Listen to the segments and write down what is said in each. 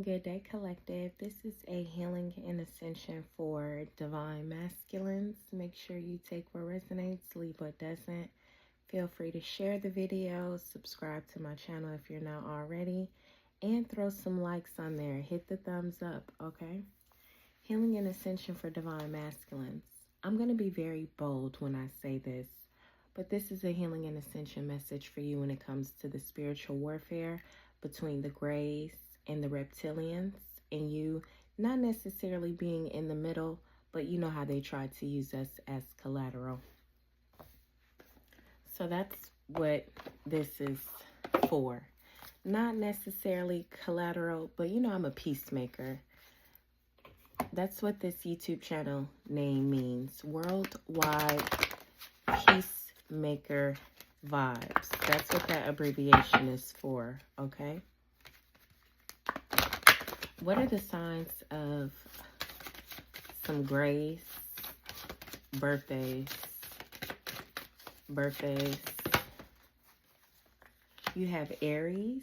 Good day, collective. This is a healing and ascension for divine masculines. Make sure you take what resonates, leave what doesn't. Feel free to share the video, subscribe to my channel if you're not already, and throw some likes on there. Hit the thumbs up, okay? Healing and ascension for divine masculines. I'm going to be very bold when I say this, but this is a healing and ascension message for you when it comes to the spiritual warfare between the grays and the reptilians, and you not necessarily being in the middle, but you know how they try to use us as collateral. So that's what this is for. Not necessarily collateral, but you know I'm a peacemaker. That's what this YouTube channel name means. Worldwide Peacemaker Vibes. That's what that abbreviation is for, okay? What are the signs of some grays? Birthdays. You have Aries.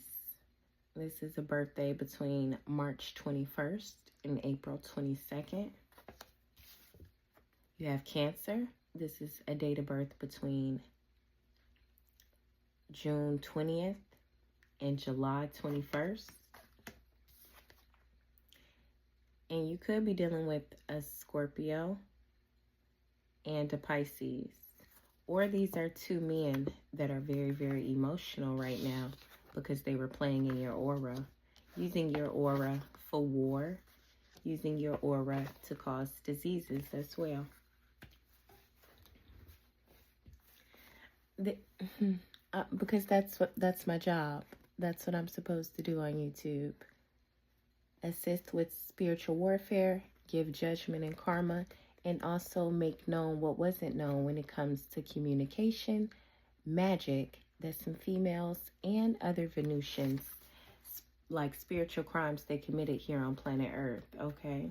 This is a birthday between March 21st and April 22nd. You have Cancer. This is a date of birth between June 20th and July 21st. And you could be dealing with a Scorpio and a Pisces. Or these are two men that are very, very emotional right now because they were playing in your aura. Using your aura for war. Using your aura to cause diseases as well. Because that's my job. That's what I'm supposed to do on YouTube. Assist with spiritual warfare, give judgment and karma, and also make known what wasn't known when it comes to communication, magic, that's some females, and other Venusians, like spiritual crimes they committed here on planet Earth, okay?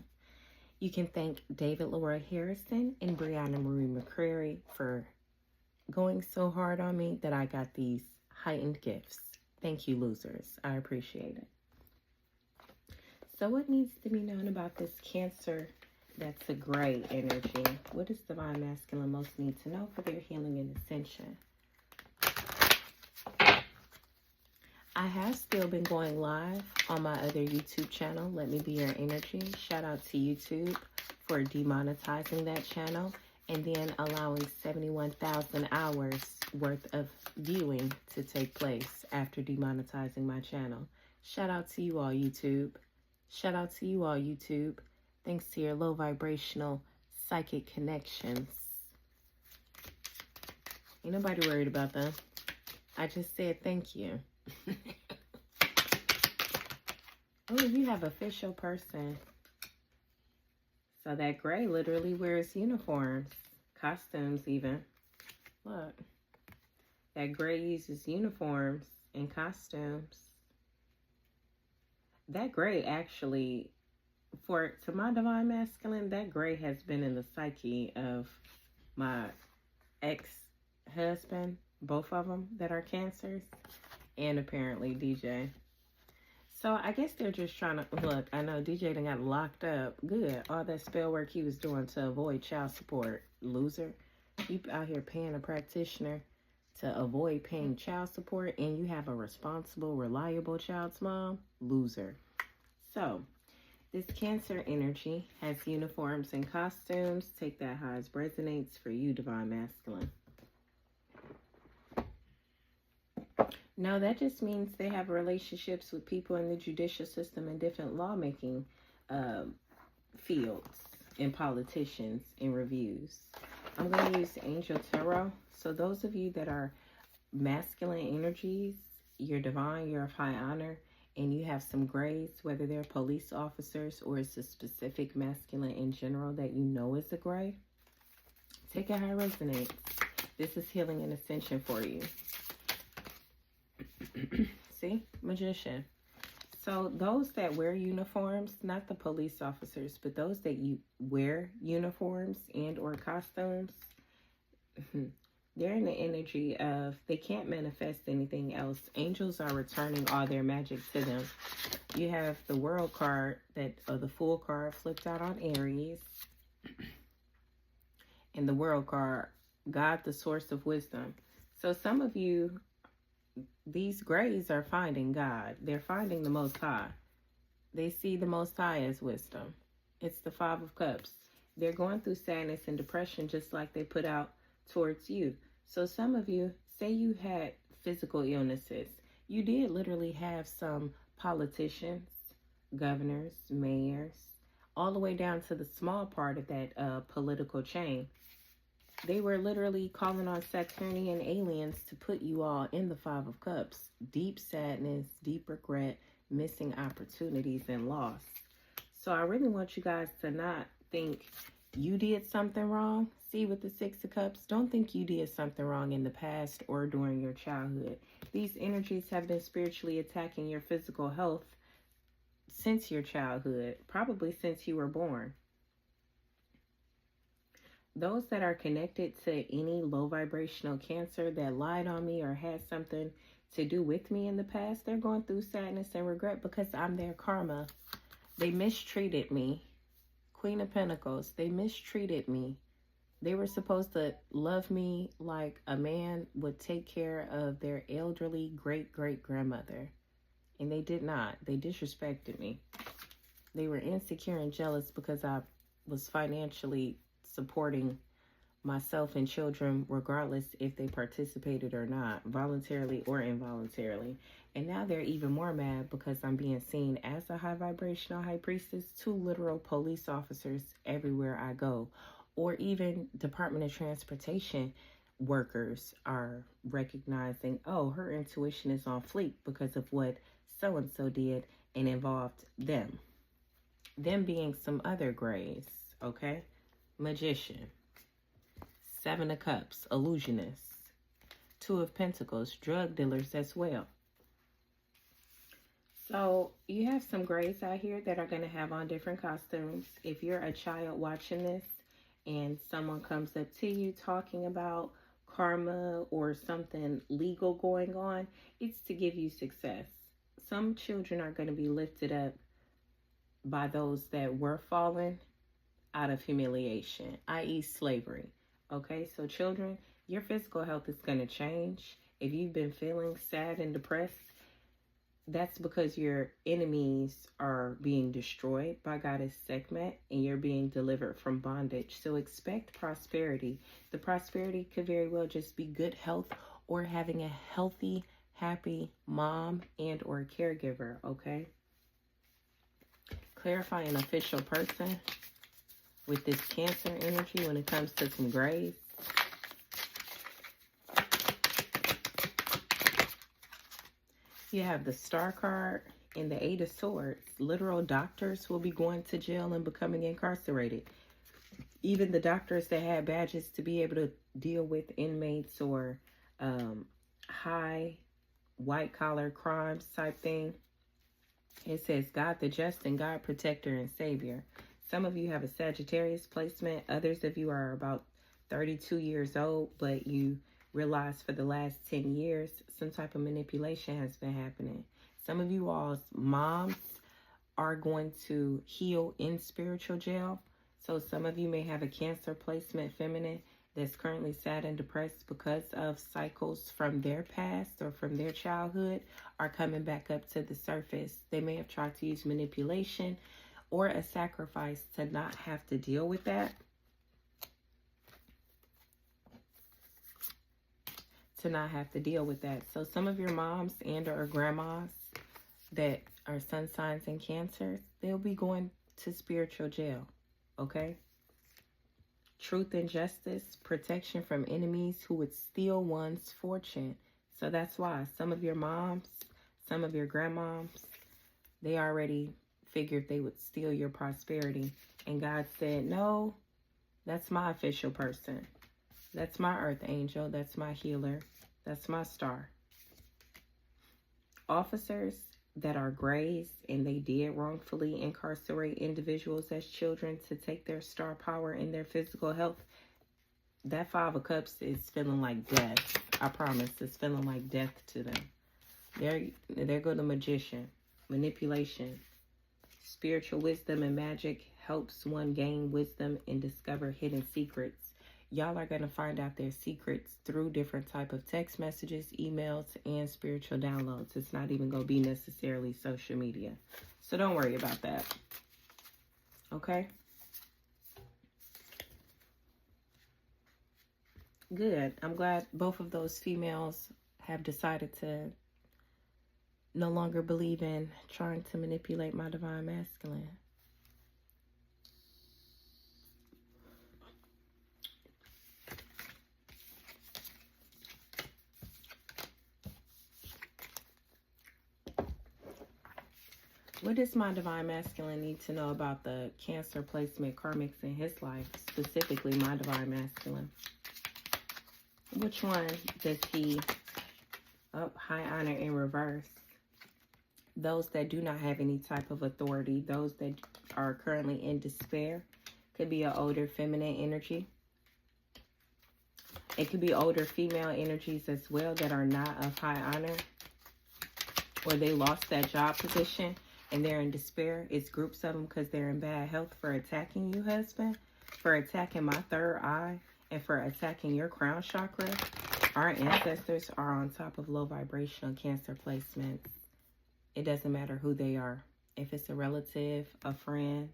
You can thank David Laura Harrison and Brianna Marie McCrary for going so hard on me that I got these heightened gifts. Thank you, losers. I appreciate it. So what needs to be known about this Cancer that's a gray energy? What does divine masculine most need to know for their healing and ascension? I have still been going live on my other YouTube channel, Let Me Be Your Energy. Shout out to YouTube for demonetizing that channel and then allowing 71,000 hours worth of viewing to take place after demonetizing my channel. Shout out to you all, YouTube. Shout out to you all, YouTube. Thanks to your low vibrational psychic connections. Ain't nobody worried about them. I just said thank you. Oh, you have official person. So that gray literally wears uniforms, costumes even. Look, that gray uses uniforms and costumes. That gray actually, to my divine masculine, that gray has been in the psyche of my ex-husband, both of them that are Cancers, and apparently DJ. So I guess they're just trying to, look, I know DJ done got locked up. Good. All that spell work he was doing to avoid child support. Loser. You out here paying a practitioner to avoid paying child support, and you have a responsible, reliable child's mom? Loser. So, this Cancer energy has uniforms and costumes. Take that how it resonates for you, divine masculine. No, that just means they have relationships with people in the judicial system and different lawmaking fields and politicians and reviews. I'm going to use Angel Tarot. So those of you that are masculine energies, you're divine, you're of high honor, and you have some grays, whether they're police officers or it's a specific masculine in general that you know is a gray, take it how it resonates. This is healing and ascension for you. See? Magician. So those that wear uniforms, not the police officers, but those that you wear uniforms and or costumes, they're in the energy of they can't manifest anything else. Angels are returning all their magic to them. You have the World card, the Fool card flipped out on Aries. And the World card, God, the source of wisdom. So some of you, these grays are finding God. They're finding the Most High. They see the Most High as wisdom. It's the Five of Cups. They're going through sadness and depression just like they put out towards you. So some of you, say you had physical illnesses. You did literally have some politicians, governors, mayors, all the way down to the small part of that political chain. They were literally calling on Saturnian aliens to put you all in the Five of Cups. Deep sadness, deep regret, missing opportunities, and loss. So I really want you guys to not think you did something wrong. See, with the Six of Cups, don't think you did something wrong in the past or during your childhood. These energies have been spiritually attacking your physical health since your childhood, probably since you were born. Those that are connected to any low vibrational cancer that lied on me or had something to do with me in the past, they're going through sadness and regret because I'm their karma. They mistreated me. Queen of Pentacles, they mistreated me. They were supposed to love me like a man would take care of their elderly great-great-grandmother. And they did not. They disrespected me. They were insecure and jealous because I was financially supporting myself and children, regardless if they participated or not, voluntarily or involuntarily. And now they're even more mad because I'm being seen as a high vibrational high priestess. 2 literal police officers everywhere I go, or even Department of Transportation workers are recognizing, oh, her intuition is on fleek because of what so-and-so did and involved them. Them being some other grays, okay? Magician, 7 of Cups, illusionists, 2 of Pentacles, drug dealers as well. So you have some grays out here that are going to have on different costumes. If you're a child watching this and someone comes up to you talking about karma or something legal going on, it's to give you success. Some children are going to be lifted up by those that were fallen out of humiliation, i.e. slavery. Okay, so children, your physical health is going to change. If you've been feeling sad and depressed, that's because your enemies are being destroyed by Goddess Sekhmet and you're being delivered from bondage. So expect prosperity. The prosperity could very well just be good health or having a healthy, happy mom and or caregiver, okay? Clarify an official person with this Cancer energy when it comes to some grays. You have the Star card and the 8 of Swords. Literal doctors will be going to jail and becoming incarcerated. Even the doctors that had badges to be able to deal with inmates or high white-collar crimes type thing. It says God the just and God protector and savior. Some of you have a Sagittarius placement. Others of you are about 32 years old, but you realize for the last 10 years, some type of manipulation has been happening. Some of you all's moms are going to heal in spiritual jail. So some of you may have a Cancer placement feminine that's currently sad and depressed because of cycles from their past or from their childhood are coming back up to the surface. They may have tried to use manipulation or a sacrifice to not have to deal with that. To not have to deal with that. So some of your moms and or grandmas that are sun signs and Cancers, they'll be going to spiritual jail, okay? Truth and justice, protection from enemies who would steal one's fortune. So that's why some of your moms, some of your grandmoms, they already figured they would steal your prosperity. And God said, no, that's my official person. That's my earth angel. That's my healer. That's my star. Officers that are grays and they did wrongfully incarcerate individuals as children to take their star power and their physical health, that 5 of Cups is feeling like death. I promise, it's feeling like death to them. There go the Magician. manipulation. Spiritual wisdom and magic helps one gain wisdom and discover hidden secrets. Y'all are going to find out their secrets through different type of text messages, emails, and spiritual downloads. It's not even going to be necessarily social media. So don't worry about that. Okay? Good. I'm glad both of those females have decided to no longer believe in trying to manipulate my divine masculine. What does my divine masculine need to know about the Cancer placement karmics in his life, specifically my divine masculine? Which one does he high honor in reverse? Those that do not have any type of authority, those that are currently in despair. Could be an older feminine energy. It could be older female energies as well that are not of high honor, or they lost that job position and they're in despair. It's groups of them because they're in bad health for attacking you, husband, for attacking my third eye, and for attacking your crown chakra. Our ancestors are on top of low vibrational Cancer placements. It doesn't matter who they are. If it's a relative, a friend,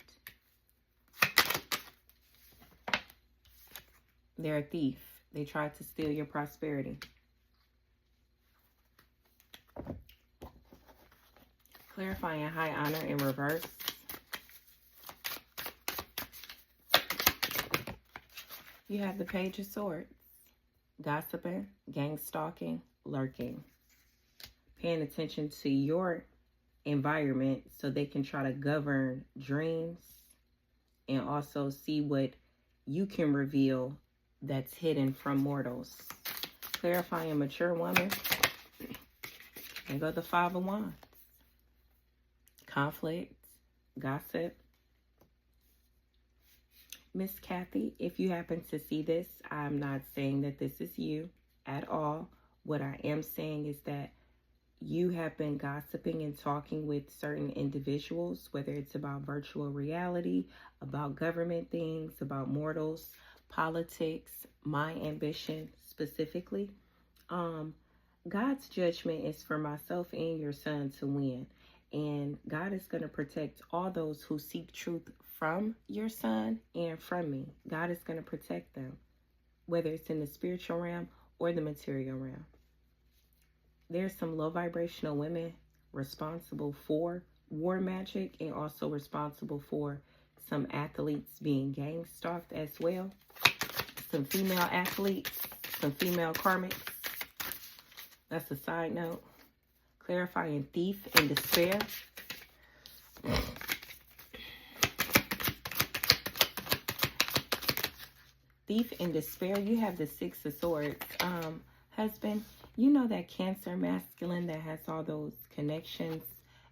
they're a thief. They tried to steal your prosperity. Clarifying high honor in reverse. You have the Page of Swords. Gossiping, gang stalking, lurking. Paying attention to your environment so they can try to govern dreams and also see what you can reveal that's hidden from mortals. Clarifying mature woman. There go the Five of Wands. Conflict, gossip. Miss Kathy, if you happen to see this, I'm not saying that this is you at all. What I am saying is that you have been gossiping and talking with certain individuals, whether it's about virtual reality, about government things, about mortals, politics, my ambition specifically. God's judgment is for myself and your son to win. And God is going to protect all those who seek truth from your son and from me. God is going to protect them, whether it's in the spiritual realm or the material realm. There's some low vibrational women responsible for war magic and also responsible for some athletes being gang stalked as well. Some female athletes, some female karmics. That's a side note. Clarifying thief and despair. Thief and despair. You have the Six of Swords. Husband, you know that Cancer masculine that has all those connections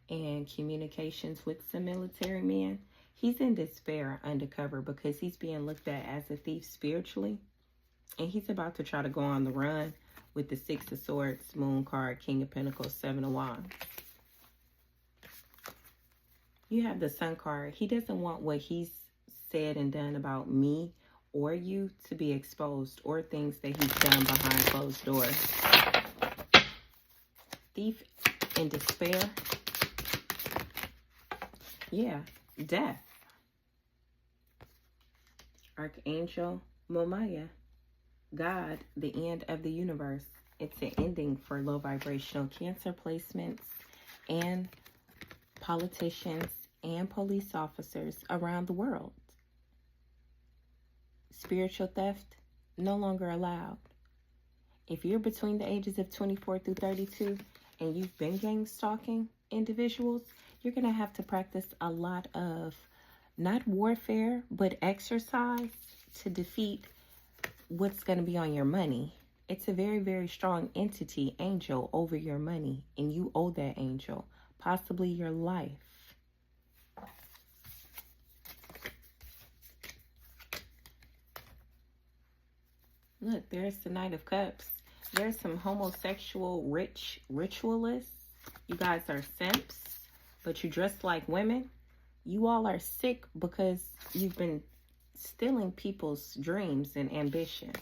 and communications with some military men. He's in despair undercover because he's being looked at as a thief spiritually. And he's about to try to go on the run with the Six of Swords, Moon card, King of Pentacles, Seven of Wands. You have the Sun card. He doesn't want what he's said and done about me or you to be exposed, or things that he's done behind closed doors. Thief and despair. Yeah, death. Archangel Momaya. God, the end of the universe. It's an ending for low vibrational Cancer placements and politicians and police officers around the world. Spiritual theft, no longer allowed. If you're between the ages of 24 through 32 and you've been gang stalking individuals, you're going to have to practice a lot of, not warfare, but exercise to defeat what's going to be on your money. It's a very, very strong entity, angel, over your money, and you owe that angel, possibly your life. Look, there's the Knight of Cups. There's some homosexual ritualists. You guys are simps. but you dress like women. You all are sick because you've been stealing people's dreams and ambition.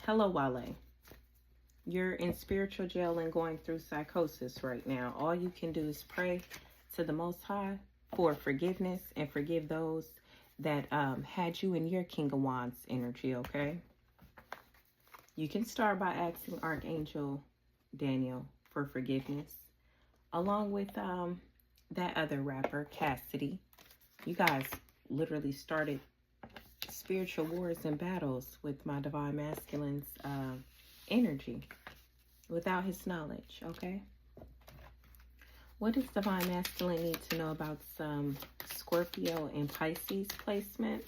Hello, Wale. You're in spiritual jail and going through psychosis right now. All you can do is pray to the Most High for forgiveness and forgive those that had you in your King of Wands energy, okay? You can start by asking Archangel Daniel for forgiveness, along with that other rapper, Cassidy. You guys literally started spiritual wars and battles with my Divine Masculine's energy without his knowledge, okay? What does Divine Masculine need to know about some Scorpio and Pisces placements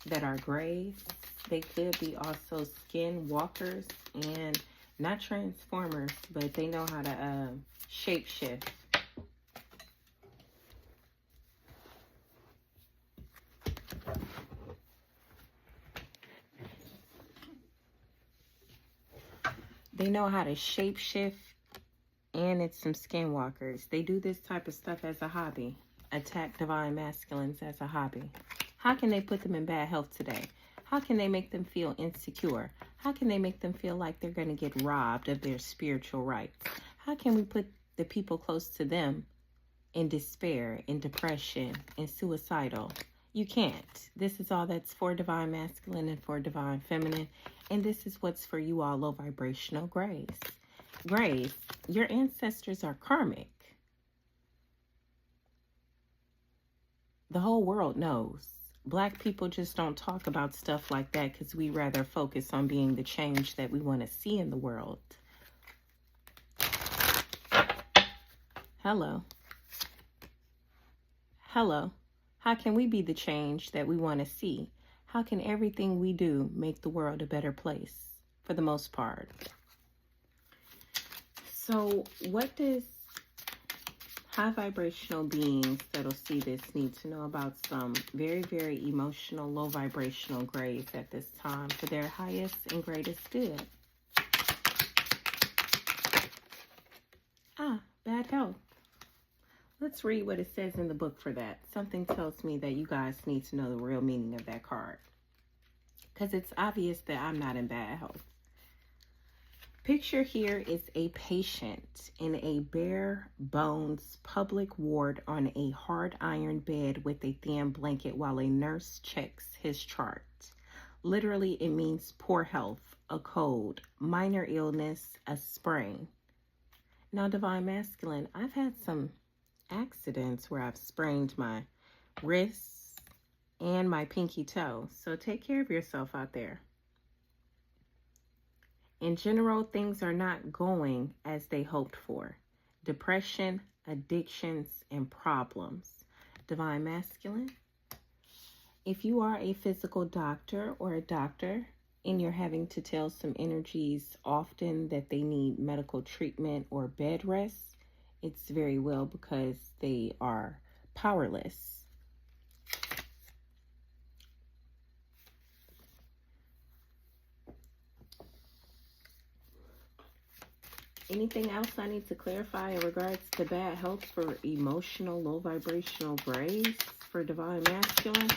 that are grays? They could be also skin walkers and not transformers, but they know how to shapeshift. They know how to shapeshift, and it's some skinwalkers. They do this type of stuff as a hobby. Attack Divine Masculines as a hobby. How can they put them in bad health today? How can they make them feel insecure? How can they make them feel like they're going to get robbed of their spiritual rights? How can we put the people close to them in despair, in depression, in suicidal? You can't. This is all that's for Divine Masculine and for Divine Feminine. And this is what's for you all low vibrational grays. Grays, your ancestors are karmic. The whole world knows. Black people just don't talk about stuff like that because we rather focus on being the change that we want to see in the world. Hello. Hello. How can we be the change that we want to see? How can everything we do make the world a better place for the most part? So what does high vibrational beings that'll see this need to know about some very, very emotional, low vibrational grays at this time for their highest and greatest good? Bad health. Let's read what it says in the book for that. Something tells me that you guys need to know the real meaning of that card, because it's obvious that I'm not in bad health. Picture here is a patient in a bare bones public ward on a hard iron bed with a thin blanket while a nurse checks his chart. Literally, it means poor health, a cold, minor illness, a sprain. Now, Divine Masculine, I've had some accidents where I've sprained my wrists and my pinky toe. So take care of yourself out there. In general, things are not going as they hoped for. Depression, addictions, and problems. Divine Masculine, if you are a physical doctor or a doctor and you're having to tell some energies often that they need medical treatment or bed rest, it's very well because they are powerless. Anything else I need to clarify in regards to bad health for emotional, low vibrational grays for Divine Masculine?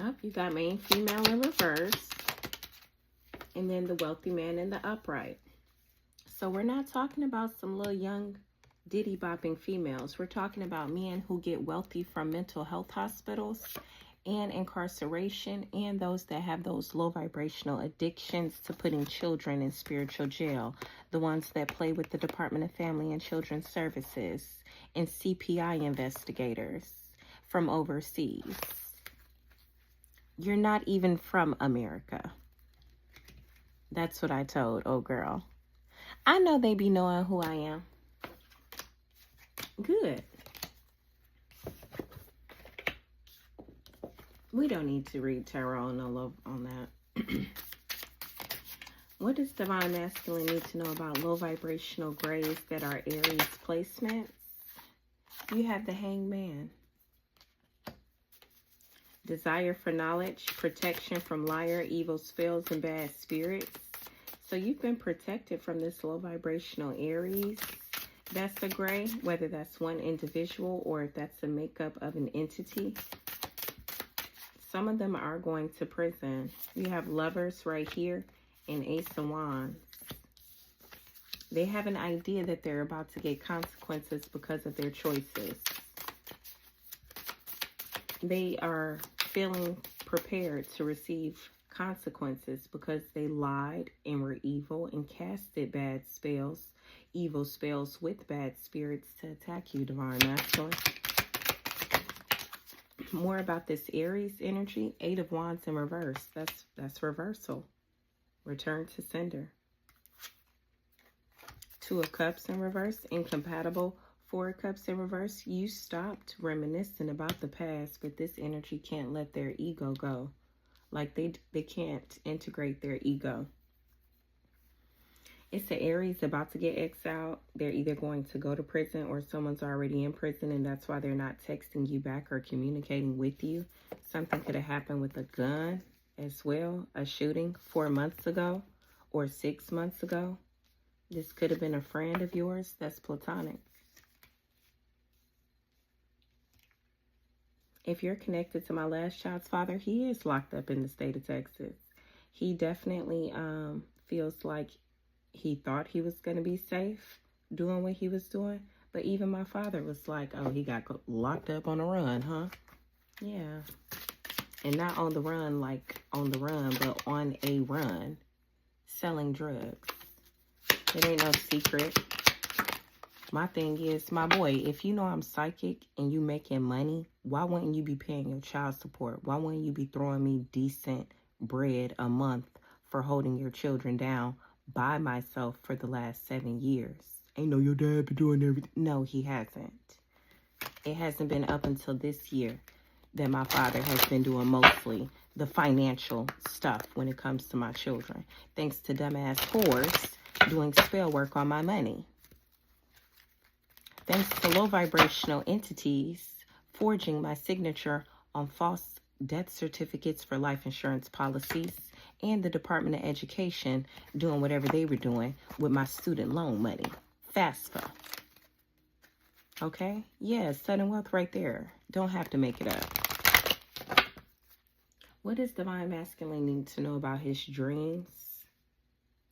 Oh, you got main female in reverse. And then the wealthy man in the upright. So we're not talking about some little young diddy bopping females. We're talking about men who get wealthy from mental health hospitals and incarceration, and those that have those low vibrational addictions to putting children in spiritual jail, the ones that play with the Department of Family and Children's Services and CPI investigators from overseas. You're not even from America. That's what I told old girl. I know they be knowing who I am. Good. We don't need to read tarot no love on that. What does Divine Masculine need to know about low vibrational grays that are Aries placements? You have the Hangman. Desire for knowledge, protection from liar, evil spells, and bad spirits. So you've been protected from this low vibrational Aries. That's the gray, whether that's one individual or if that's a makeup of an entity. Some of them are going to prison. You have Lovers right here and Ace of Wands. They have an idea that they're about to get consequences because of their choices. They are feeling prepared to receive consequences because they lied and were evil and casted bad spells, evil spells with bad spirits to attack you, Divine Masculine. More about this Aries energy. 8 of Wands in reverse. That's reversal. Return to sender. 2 of Cups in reverse. Incompatible. 4 of Cups in reverse. You stopped reminiscing about the past, but this energy can't let their ego go. Like they can't integrate their ego. It's the Aries about to get exiled. They're either going to go to prison or someone's already in prison, and that's why they're not texting you back or communicating with you. Something could have happened with a gun as well. A shooting 4 months ago or 6 months ago. This could have been a friend of yours that's platonic. If you're connected to my last child's father, he is locked up in the state of Texas. He definitely feels like he thought he was going to be safe doing what he was doing. But even my father was like, oh, he got locked up on the run, huh? Yeah. And not on the run like on the run, but on a run. Selling drugs. It ain't no secret. My thing is, my boy, if you know I'm psychic and you making money, why wouldn't you be paying your child support? Why wouldn't you be throwing me decent bread a month for holding your children down by myself for the last 7 years? Ain't know your dad been doing everything. No, he hasn't. It hasn't been up until this year that my father has been doing mostly the financial stuff when it comes to my children. Thanks to dumbass whores doing spell work on my money. Thanks to low vibrational entities forging my signature on false death certificates for life insurance policies, and the Department of Education doing whatever they were doing with my student loan money. FAFSA. Okay? Yeah, sudden wealth right there. Don't have to make it up. What does Divine Masculine need to know about his dreams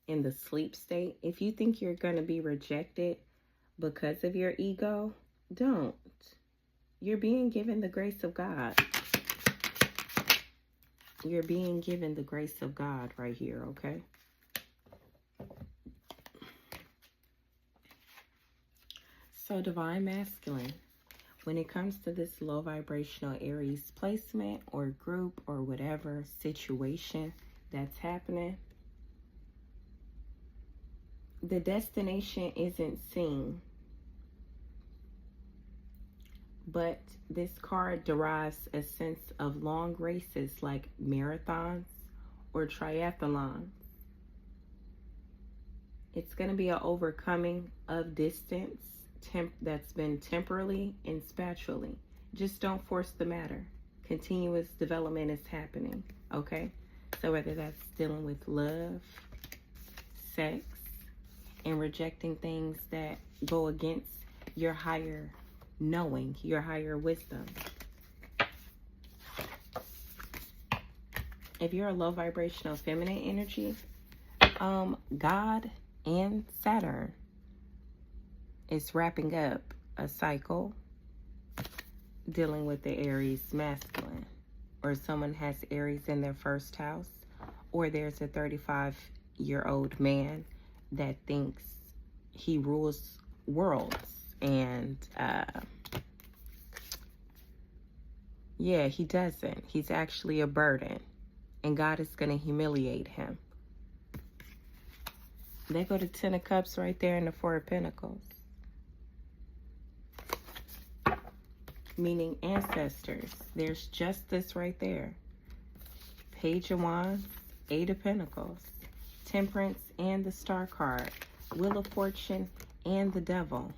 in the sleep state? If you think you're going to be rejected because of your ego, don't. You're being given the grace of God. You're being given the grace of God right here, okay? So, Divine Masculine, when it comes to this low vibrational Aries placement or group or whatever situation that's happening, the destination isn't seen. But this card derives a sense of long races like marathons or triathlons. It's going to be an overcoming of distance that's been temporally and spatially. Just don't force the matter. Continuous development is happening, okay? So whether that's dealing with love, sex, and rejecting things that go against your higher knowing, your higher wisdom. If you're a low vibrational feminine energy, God and Saturn is wrapping up a cycle dealing with the Aries masculine, or someone has Aries in their first house, or there's a 35-year-old man that thinks he rules worlds. And yeah, he doesn't. He's actually a burden, and God is going to humiliate him. They go to 10 of Cups right there in the 4 of Pentacles, meaning ancestors. There's justice right there. Page of Wands, 8 of Pentacles, Temperance and the Star card, Wheel of Fortune and the Devil.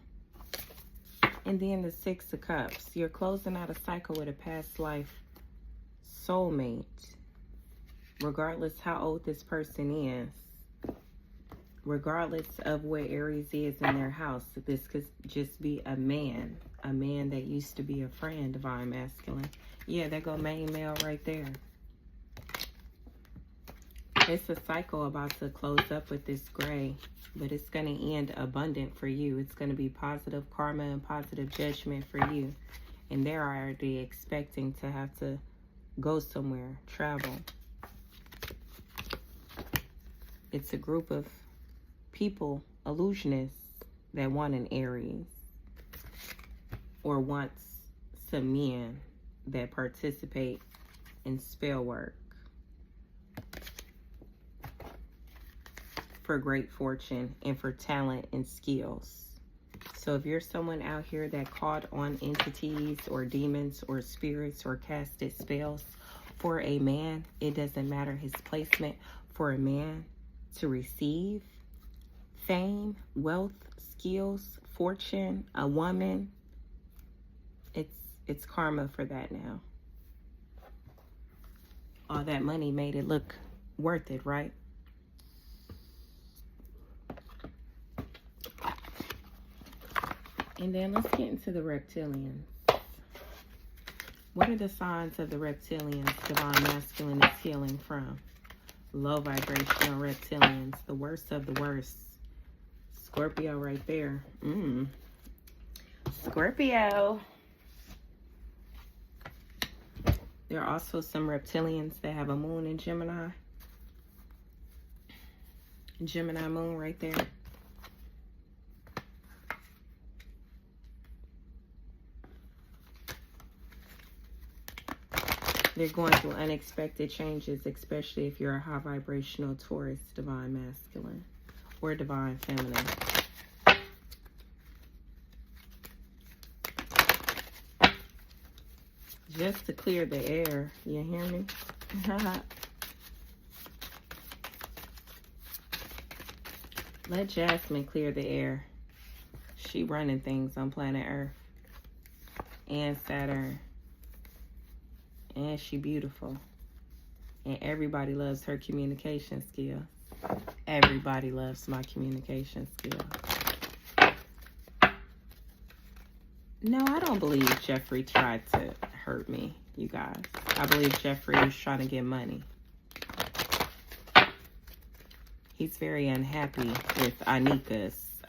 And then the 6 of Cups. You're closing out a cycle with a past life soulmate, regardless how old this person is. regardless of what Aries is in their house. This could just be a man that used to be a friend, divine masculine. Yeah, there go main male right there. It's a cycle about to close up with this gray, but it's going to end abundant for you. It's going to be positive karma and positive judgment for you. And they're already expecting to have to go somewhere, travel. It's a group of people, illusionists, that want an Aries, or wants some men that participate in spell work for great fortune and for talent and skills. So if you're someone out here that caught on entities or demons or spirits or casted spells for a man, it doesn't matter his placement, for a man to receive fame, wealth, skills, fortune, a woman, it's karma for that now. All that money made it look worth it, right? And then let's get into the reptilians. What are the signs of the reptilians divine masculine is healing from? Low vibrational reptilians, the worst of the worst. Scorpio right there. Scorpio. There are also some reptilians that have a moon in Gemini. Gemini moon right there. They're going through unexpected changes, especially if you're a high vibrational Taurus, divine masculine, or divine feminine. Just to clear the air, you hear me? Let Jasmine clear the air. She running things on planet Earth and Saturn. And she beautiful. And everybody loves her communication skills. Everybody loves my communication skills. No, I don't believe Jeffrey tried to hurt me, you guys. I believe Jeffrey was trying to get money. He's very unhappy with Anika's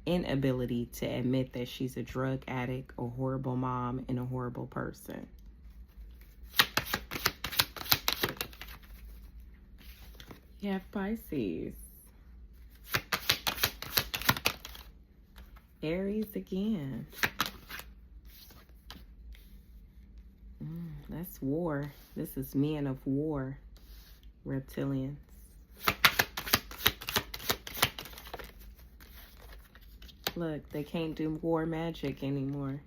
inability to admit that she's a drug addict, a horrible mom, and a horrible person. You have Pisces. Aries again. That's war. This is men of war. Reptilians. Look, they can't do war magic anymore.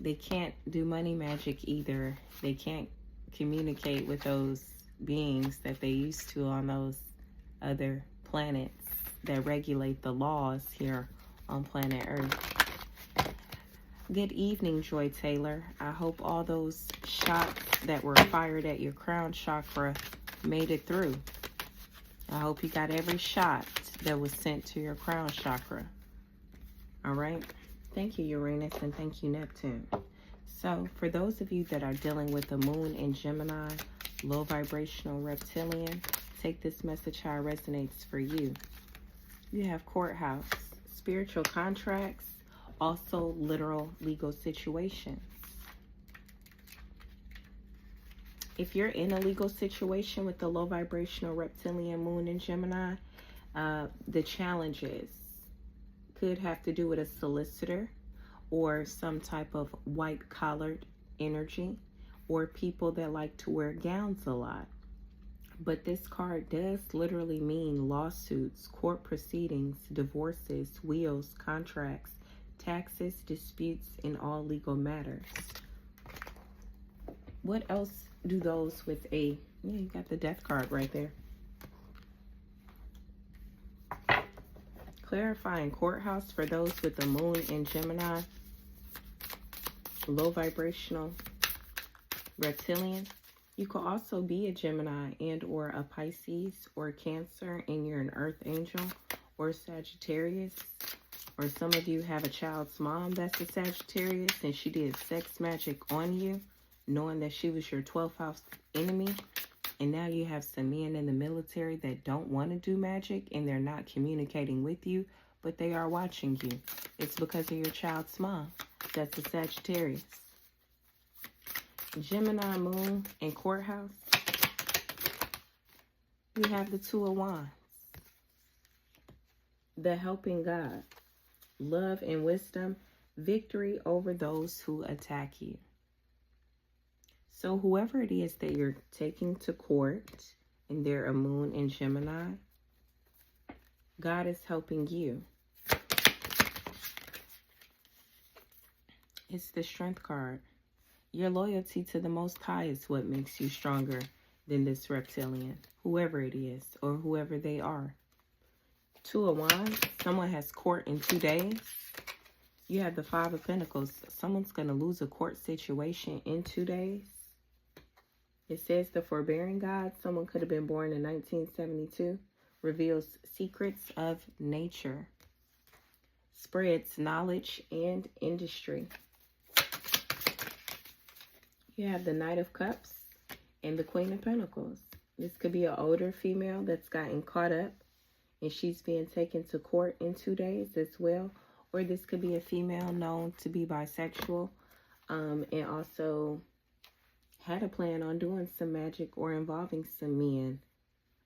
They can't do money magic either. They can't communicate with those beings that they used to on those other planets that regulate the laws here on planet Earth. Good evening, Joy Taylor. I hope all those shots that were fired at your crown chakra made it through. I hope you got every shot that was sent to your crown chakra. All right? Thank you, Uranus, and thank you, Neptune. So, for those of you that are dealing with the moon in Gemini, low vibrational reptilian, take this message how it resonates for you. You have courthouse, spiritual contracts, also literal legal situations. If you're in a legal situation with the low vibrational reptilian moon in Gemini, the challenges could have to do with a solicitor or some type of white collared energy, or people that like to wear gowns a lot. But this card does literally mean lawsuits, court proceedings, divorces, wills, contracts, taxes, disputes, and all legal matters. What else do those with a, yeah, you got the death card right there. Clarifying courthouse for those with the moon in Gemini, low vibrational reptilian. You could also be a Gemini and or a Pisces or a Cancer, and you're an Earth Angel or Sagittarius. Or some of you have a child's mom that's a Sagittarius and she did sex magic on you, knowing that she was your 12th house enemy. And now you have some men in the military that don't want to do magic and they're not communicating with you, but they are watching you. It's because of your child's mom. That's a Sagittarius. Gemini moon and courthouse. You have the Two of Wands. The helping God. Love and wisdom. Victory over those who attack you. So whoever it is that you're taking to court, and they're a moon in Gemini, God is helping you. It's the Strength card. Your loyalty to the Most High is what makes you stronger than this reptilian, whoever it is, or whoever they are. Two of Wands. Someone has court in 2 days. You have the Five of Pentacles. Someone's going to lose a court situation in 2 days. It says the forbearing God, someone could have been born in 1972, reveals secrets of nature, spreads knowledge and industry. You have the Knight of Cups and the Queen of Pentacles. This could be an older female that's gotten caught up and she's being taken to court in 2 days as well. Or this could be a female known to be bisexual and also had a plan on doing some magic or involving some men,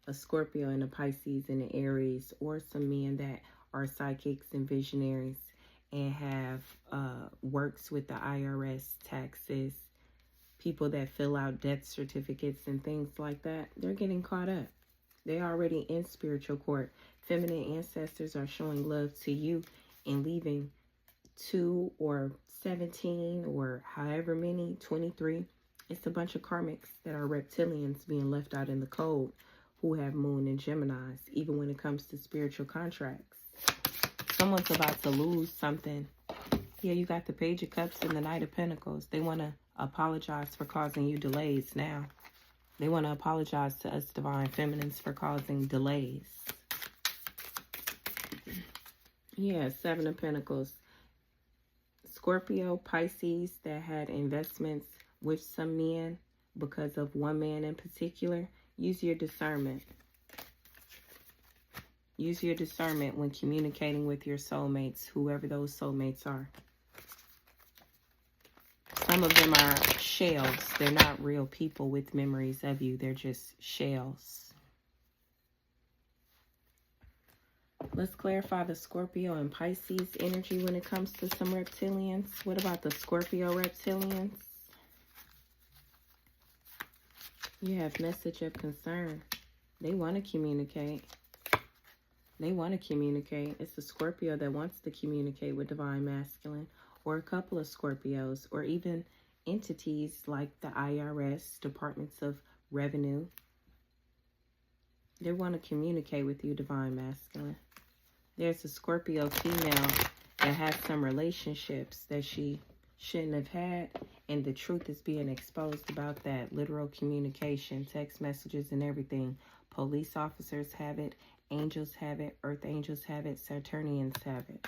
a Scorpio and a Pisces and an Aries, or some men that are psychics and visionaries and have works with the IRS, taxes, people that fill out death certificates and things like that. They're getting caught up. They're already in spiritual court. Feminine ancestors are showing love to you and leaving 2 or 17 or however many, 23. It's a bunch of karmics that are reptilians being left out in the cold who have moon and Geminis, even when it comes to spiritual contracts. Someone's about to lose something. Yeah, you got the Page of Cups and the Knight of Pentacles. They want to apologize for causing you delays now. They want to apologize to us divine feminines for causing delays. Yeah, Seven of Pentacles. Scorpio, Pisces that had investments with some men because of one man in particular. Use your discernment. Use your discernment when communicating with your soulmates, whoever those soulmates are. Some of them are shells. They're not real people with memories of you. They're just shells. Let's clarify the Scorpio and Pisces energy when it comes to some reptilians. What about the Scorpio reptilians? You have message of concern. They want to communicate. They want to communicate. It's a Scorpio that wants to communicate with divine masculine, or a couple of Scorpios, or even entities like the IRS, departments of revenue. They want to communicate with you, divine masculine. There's a Scorpio female that has some relationships that she shouldn't have had, and the truth is being exposed about that. Literal communication, text messages and everything. Police officers have it, angels have it, earth angels have it, Saturnians have it.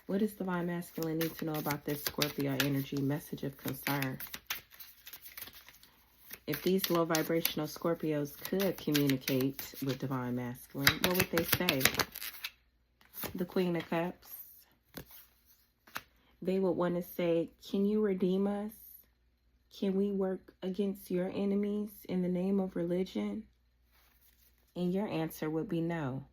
What does divine masculine need to know about this Scorpio energy? Message of concern. If these low vibrational Scorpios could communicate with divine masculine, what would they say? The Queen of Cups. They would want to say, can you redeem us? Can we work against your enemies in the name of religion? And your answer would be no.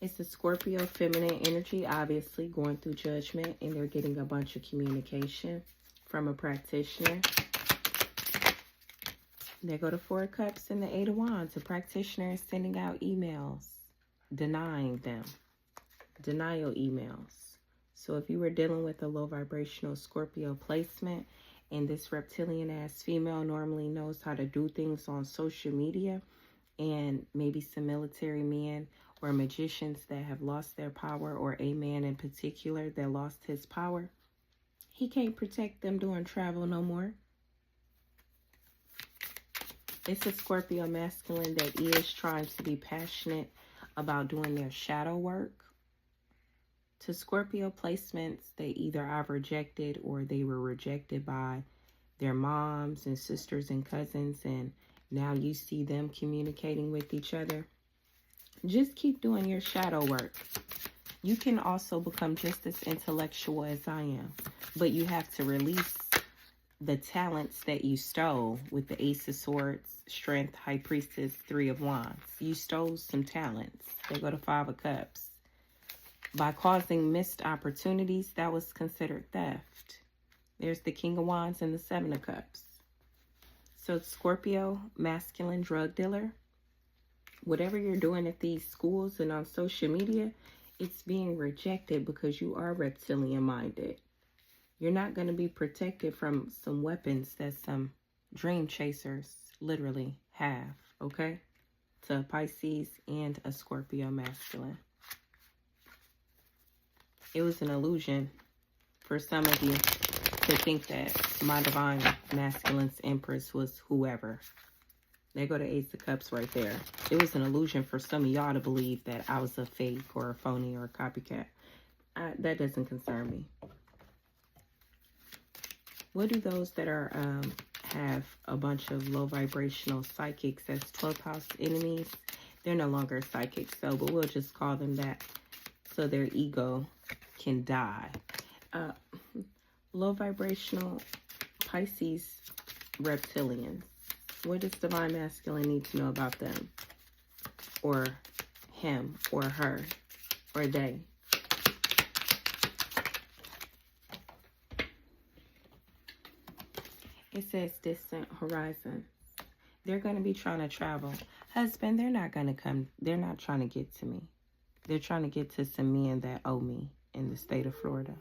It's the Scorpio feminine energy, obviously going through judgment, and they're getting a bunch of communication from a practitioner. There go the Four of Cups and the Eight of Wands. A practitioner is sending out emails, denying them. Denial emails. So if you were dealing with a low vibrational Scorpio placement, and this reptilian ass female normally knows how to do things on social media, and maybe some military men or magicians that have lost their power, or a man in particular that lost his power, he can't protect them during travel no more. It's a Scorpio masculine that is trying to be passionate about doing their shadow work. To Scorpio placements, they either I've rejected or they were rejected by their moms and sisters and cousins, and now you see them communicating with each other. Just keep doing your shadow work. You can also become just as intellectual as I am, but you have to release the talents that you stole with the Ace of Swords, Strength, High Priestess, Three of Wands. You stole some talents. They go to Five of Cups. By causing missed opportunities, that was considered theft. There's the King of Wands and the Seven of Cups. So Scorpio, masculine drug dealer, whatever you're doing at these schools and on social media, it's being rejected because you are reptilian minded. You're not going to be protected from some weapons that some dream chasers literally have, okay? To Pisces and a Scorpio masculine. It was an illusion for some of you to think that my divine masculine's empress was whoever. There go the Ace of Cups right there. It was an illusion for some of y'all to believe that I was a fake or a phony or a copycat. That doesn't concern me. What do those that are have a bunch of low vibrational psychics as 12th house enemies? They're no longer psychics, so but we'll just call them that so their ego can die. Low vibrational Pisces reptilians. What does divine masculine need to know about them? Or him, or her, or they? It says distant horizon. They're going to be trying to travel. Husband, they're not going to come. They're not trying to get to me. They're trying to get to some men that owe me in the state of Florida.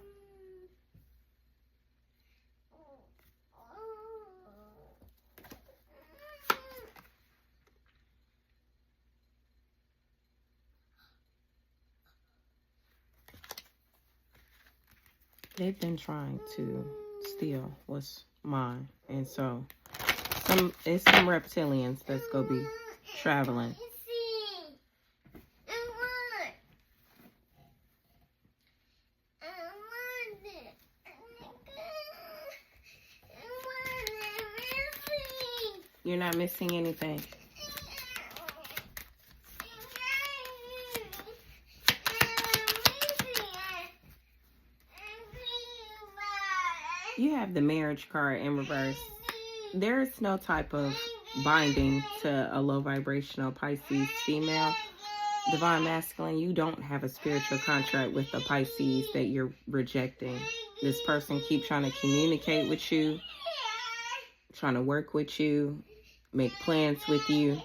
They've been trying to steal what's mine. And so it's some reptilians that's going to be traveling. You're not missing anything. You have the marriage card in reverse. There is no type of binding to a low vibrational Pisces female. Divine masculine, you don't have a spiritual contract with the Pisces that you're rejecting. This person keeps trying to communicate with you, trying to work with you, make plans with you.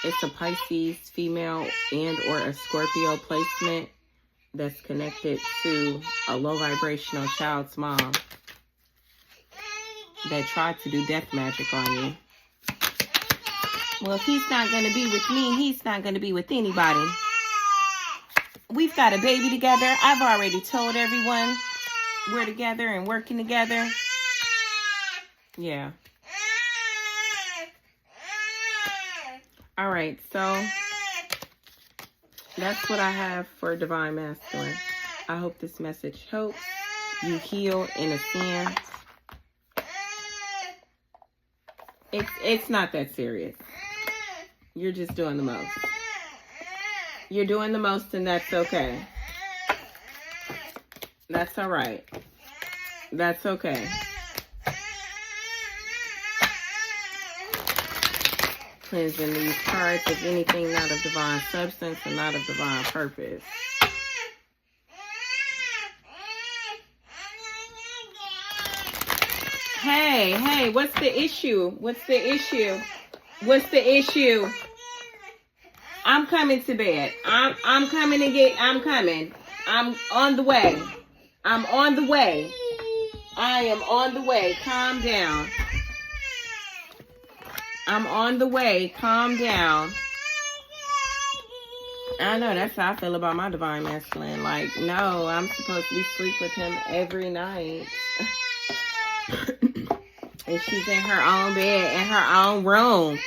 It's a Pisces female and or a Scorpio placement that's connected to a low vibrational child's mom that tried to do death magic on you. Well, if he's not going to be with me, he's not going to be with anybody. We've got a baby together. I've already told everyone we're together and working together. Yeah. All right, so that's what I have for divine masculine. I hope this message helps you heal in a sense. It's not that serious. You're just doing the most. You're doing the most, and that's okay. That's all right. That's okay. Cleansing these cards of anything not of divine substance and not of divine purpose. Hey, what's the issue? What's the issue? What's the issue? I'm coming to bed. I'm coming. I'm on the way. I'm on the way. I am on the way. Calm down. I'm on the way. Calm down. I know that's how I feel about my divine masculine. Like, no, I'm supposed to be sleep with him every night. And she's in her own bed, in her own room.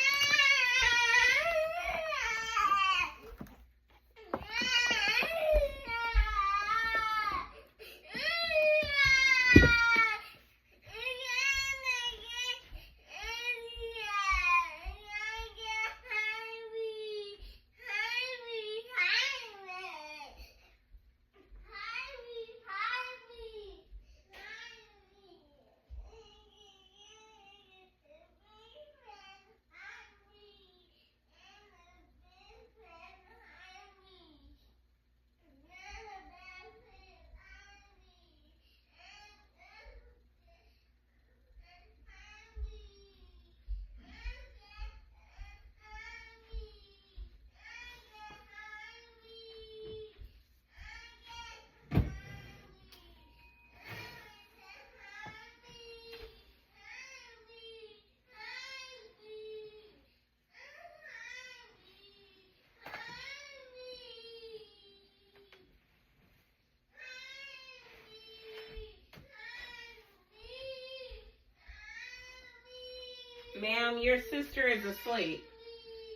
Ma'am, your sister is asleep.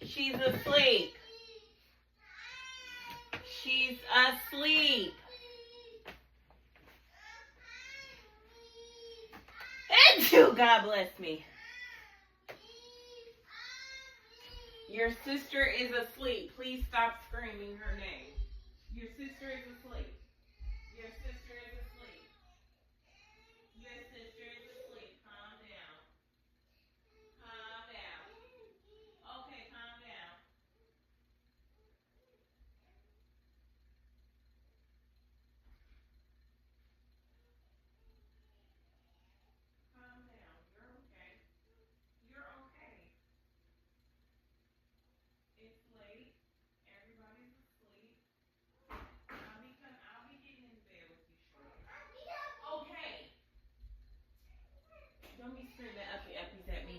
She's asleep. She's asleep. And you, God bless me. Your sister is asleep. Please stop screaming her name. Your sister is asleep. Your sister is asleep. Your sister is asleep. Calm down. Calm down. Okay, calm down. Calm down. You're okay. You're okay. It's late. Everybody's asleep. I'll be getting in bed with you shortly. Okay. Don't be screaming uppy uppies at me.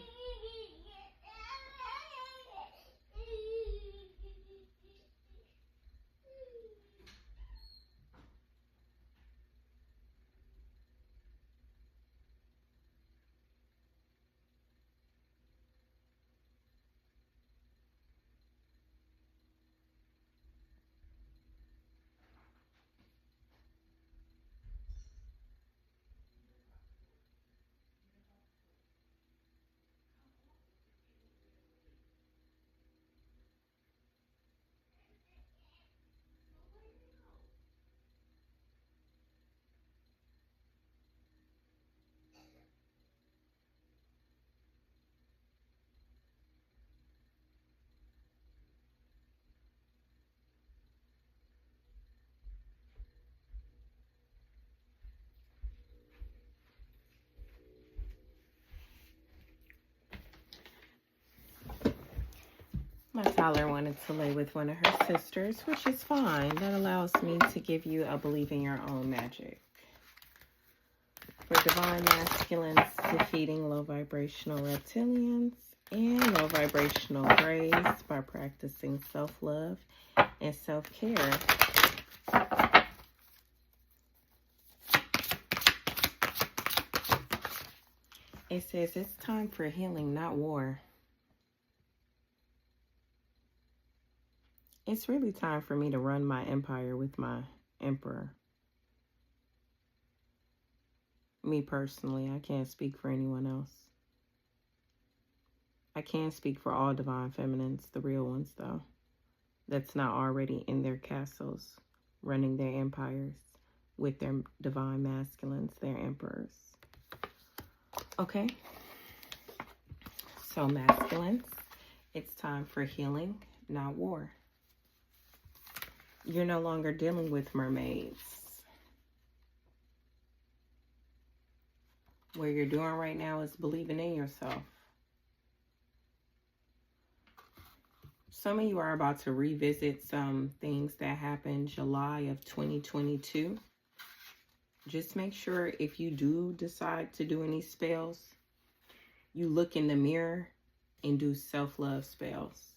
My Tyler wanted to lay with one of her sisters, which is fine. That allows me to give you a believe in your own magic. For divine masculines, defeating low vibrational reptilians and low vibrational grays by practicing self-love and self-care. It says it's time for healing, not war. It's really time for me to run my empire with my emperor. Me personally, I can't speak for anyone else. I can speak for all divine feminines, the real ones though, that's not already in their castles, running their empires with their divine masculines, their emperors. Okay, so masculines, it's time for healing, not war. You're no longer dealing with mermaids. What you're doing right now is believing in yourself. Some of you are about to revisit some things that happened July of 2022. Just make sure if you do decide to do any spells, you look in the mirror and do self-love spells.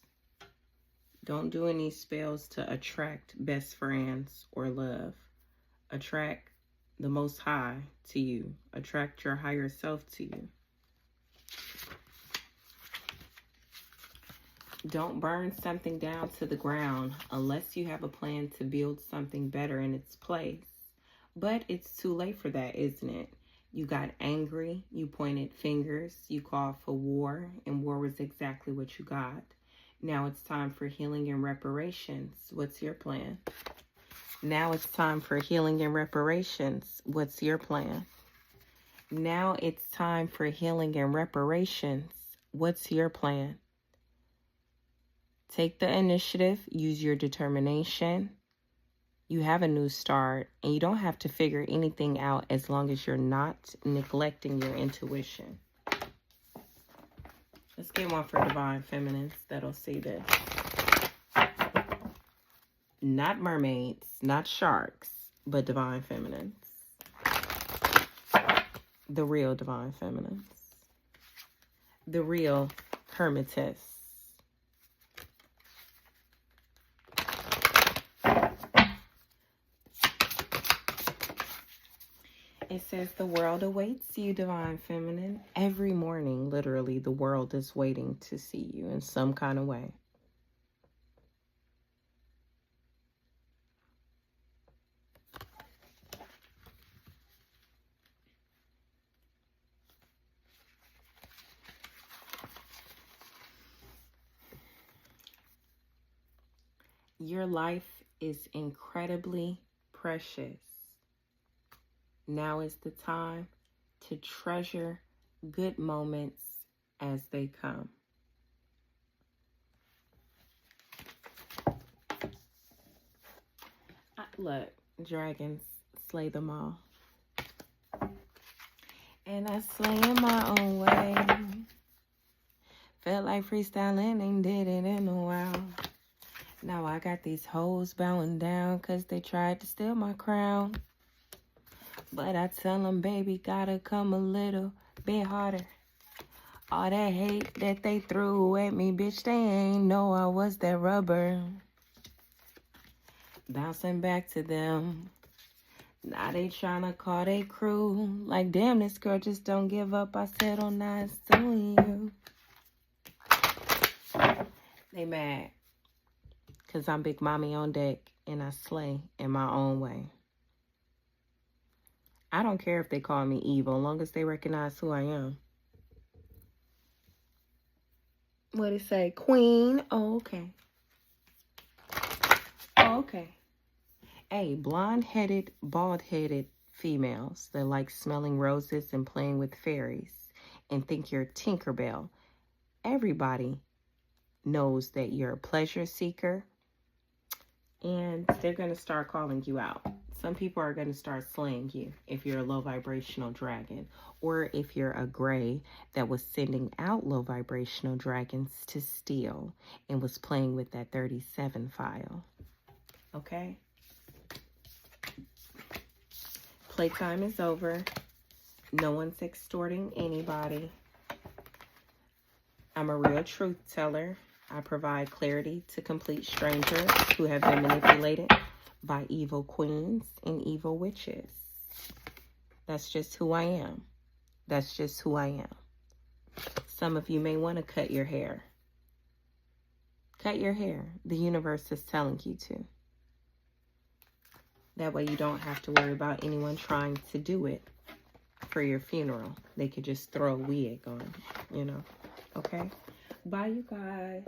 Don't do any spells to attract best friends or love. Attract the Most High to you. Attract your higher self to you. Don't burn something down to the ground unless you have a plan to build something better in its place. But it's too late for that, isn't it? You got angry, you pointed fingers, you called for war, and war was exactly what you got. Now it's time for healing and reparations. What's your plan? Now it's time for healing and reparations. What's your plan? Now it's time for healing and reparations. What's your plan? Take the initiative, use your determination. You have a new start, and you don't have to figure anything out as long as you're not neglecting your intuition. Let's get one for divine feminines that'll see this. Not mermaids, not sharks, but divine feminines. The real divine feminines. The real hermitess. It says the world awaits you, divine feminine. Every morning, literally, the world is waiting to see you in some kind of way. Your life is incredibly precious. Now is the time to treasure good moments as they come. Look, dragons, slay them all. And I slay in my own way. Felt like freestyling, ain't did it in a while. Now I got these hoes bowing down 'cause they tried to steal my crown. But I tell them, baby, gotta come a little bit harder. All that hate that they threw at me, bitch, they ain't know I was that rubber. Bouncing back to them. Now they tryna call they crew. Like, damn, this girl just don't give up. I said, oh, nah, it's doing you. They mad. 'Cause I'm Big Mommy on deck and I slay in my own way. I don't care if they call me evil, as long as they recognize who I am. What it say? Queen? Oh, okay. Oh, okay. Hey, blonde-headed, bald-headed females that like smelling roses and playing with fairies and think you're Tinkerbell. Everybody knows that you're a pleasure seeker, and they're going to start calling you out. Some people are going to start slaying you if you're a low vibrational dragon, or if you're a gray that was sending out low vibrational dragons to steal and was playing with that 37 file. Okay? Playtime is over. No one's extorting anybody. I'm a real truth teller. I provide clarity to complete strangers who have been manipulated by evil queens and evil witches. That's just who I am. That's just who I am. Some of you may want to cut your hair. Cut your hair. The universe is telling you to. That way you don't have to worry about anyone trying to do it for your funeral. They could just throw a wig on, you know. Okay? Bye, you guys.